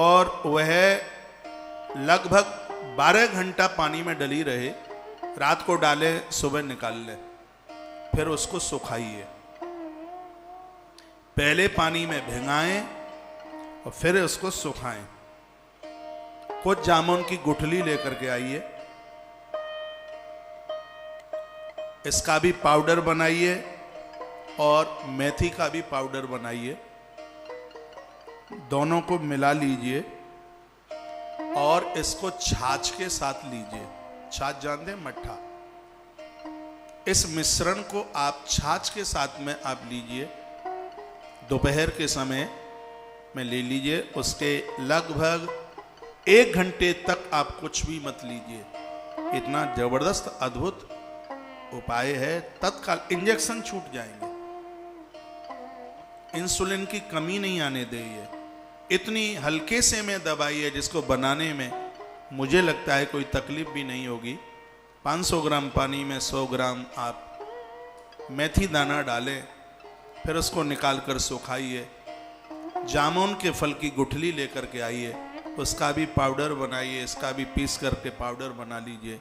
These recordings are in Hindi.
और वह लगभग 12 घंटा पानी में डली रहे। रात को डाले, सुबह निकाल ले, फिर उसको सुखाइए। पहले पानी में भिंगाएं और फिर उसको सुखाएं। कुछ जामुन की गुठली लेकर के आइए, इसका भी पाउडर बनाइए और मेथी का भी पाउडर बनाइए। दोनों को मिला लीजिए और इसको छाछ के साथ लीजिए। छाछ जानते हैं, मट्ठा। इस मिश्रण को आप छाछ के साथ में आप लीजिए। दोपहर के समय में ले लीजिए। उसके लगभग 1 घंटे तक आप कुछ भी मत लीजिए। इतना जबरदस्त अद्भुत उपाय है, तत्काल इंजेक्शन छूट जाएंगे। इंसुलिन की कमी नहीं आने देइए। इतनी हल्के से में दवाई है जिसको बनाने में मुझे लगता है कोई तकलीफ भी नहीं होगी। 500 ग्राम पानी में 100 ग्राम आप मेथी दाना डालें, फिर उसको निकाल कर सुखाइए। जामुन के फल की गुठली लेकर के आइए, उसका भी पाउडर बनाइए, इसका भी पीस करके पाउडर बना लीजिए।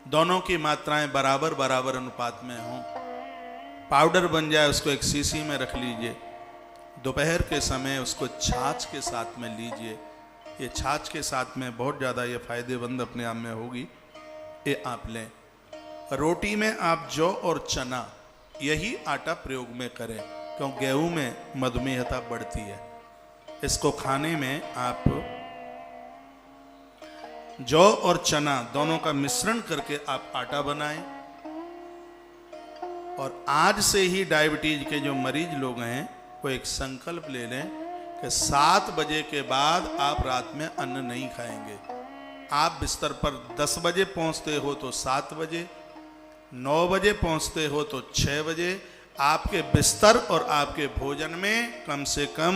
दोनों की मात्राएं बराबर बराबर अनुपात में हों। पाउडर बन जाए, उसको एक शीशी में रख लीजिए। दोपहर के समय उसको छाछ के साथ में लीजिए। ये छाछ के साथ में बहुत ज़्यादा ये फायदेमंद अपने आप में होगी। ये आप लें। रोटी में आप जौ और चना यही आटा प्रयोग में करें, क्योंकि गेहूं में मधुमेहता बढ़ती है। इसको खाने में आप जौ और चना दोनों का मिश्रण करके आप आटा बनाएं। और आज से ही डायबिटीज के जो मरीज लोग हैं वो एक संकल्प ले लें कि 7 बजे के बाद आप रात में अन्न नहीं खाएंगे। आप बिस्तर पर 10 बजे पहुंचते हो तो 7 बजे, 9 बजे पहुंचते हो तो 6 बजे। आपके बिस्तर और आपके भोजन में कम से कम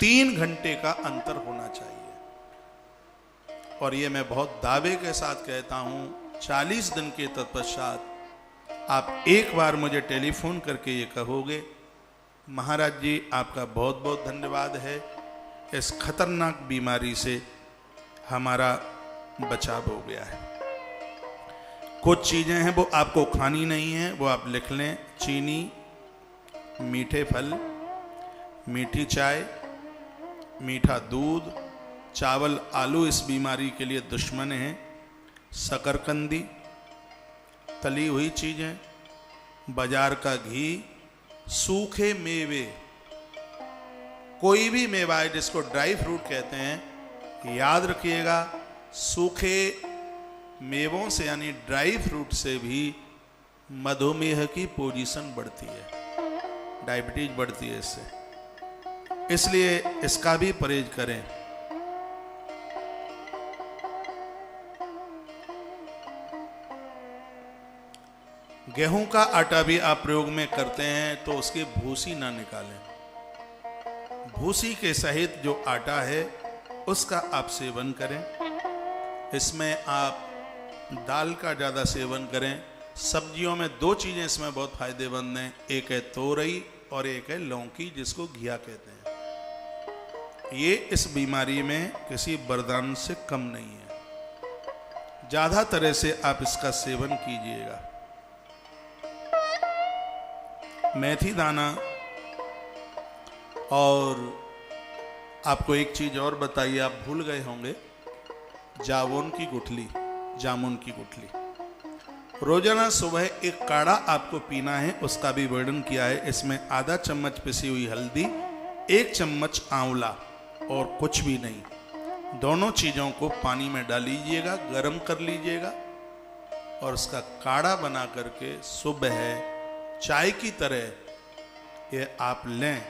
3 घंटे का अंतर होना चाहिए। और ये मैं बहुत दावे के साथ कहता हूं, 40 दिन के तत्पश्चात आप एक बार मुझे टेलीफोन करके ये कहोगे, महाराज जी आपका बहुत बहुत धन्यवाद है, इस खतरनाक बीमारी से हमारा बचाव हो गया है। कुछ चीज़ें हैं वो आपको खानी नहीं है, वो आप लिख लें। चीनी, मीठे फल, मीठी चाय, मीठा दूध, चावल, आलू इस बीमारी के लिए दुश्मन हैं। शकरकंदी, तली हुई चीज़ें, बाजार का घी, सूखे मेवे। कोई भी मेवा है जिसको ड्राई फ्रूट कहते हैं, याद रखिएगा सूखे मेवों से यानी ड्राई फ्रूट से भी मधुमेह की पोजीशन बढ़ती है, डायबिटीज बढ़ती है इससे। इसलिए इसका भी परहेज करें। गेहूं का आटा भी आप प्रयोग में करते हैं तो उसकी भूसी ना निकालें। भूसी के सहित जो आटा है उसका आप सेवन करें। इसमें आप दाल का ज़्यादा सेवन करें। सब्जियों में 2 चीज़ें इसमें बहुत फायदेमंद हैं, एक है तोरई और एक है लौकी, जिसको घिया कहते हैं। ये इस बीमारी में किसी वरदान से कम नहीं है। ज़्यादा तरह से आप इसका सेवन कीजिएगा। मेथी दाना, और आपको एक चीज़ और बताइए, आप भूल गए होंगे, जामुन की गुठली। जामुन की गुठली रोजाना सुबह एक काढ़ा आपको पीना है, उसका भी वर्णन किया है। इसमें आधा चम्मच पिसी हुई हल्दी, 1 चम्मच आंवला और कुछ भी नहीं। दोनों चीज़ों को पानी में डालीजिएगा, गर्म कर लीजिएगा और उसका काढ़ा बना करके सुबह चाय की तरह ये आप लें।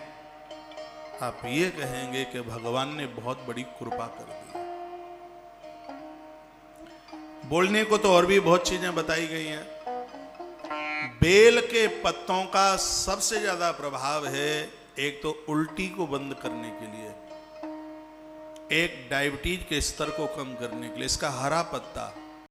आप ये कहेंगे कि भगवान ने बहुत बड़ी कृपा कर दी। बोलने को तो और भी बहुत चीजें बताई गई हैं। बेल के पत्तों का सबसे ज्यादा प्रभाव है, एक तो उल्टी को बंद करने के लिए, एक डायबिटीज के स्तर को कम करने के लिए। इसका हरा पत्ता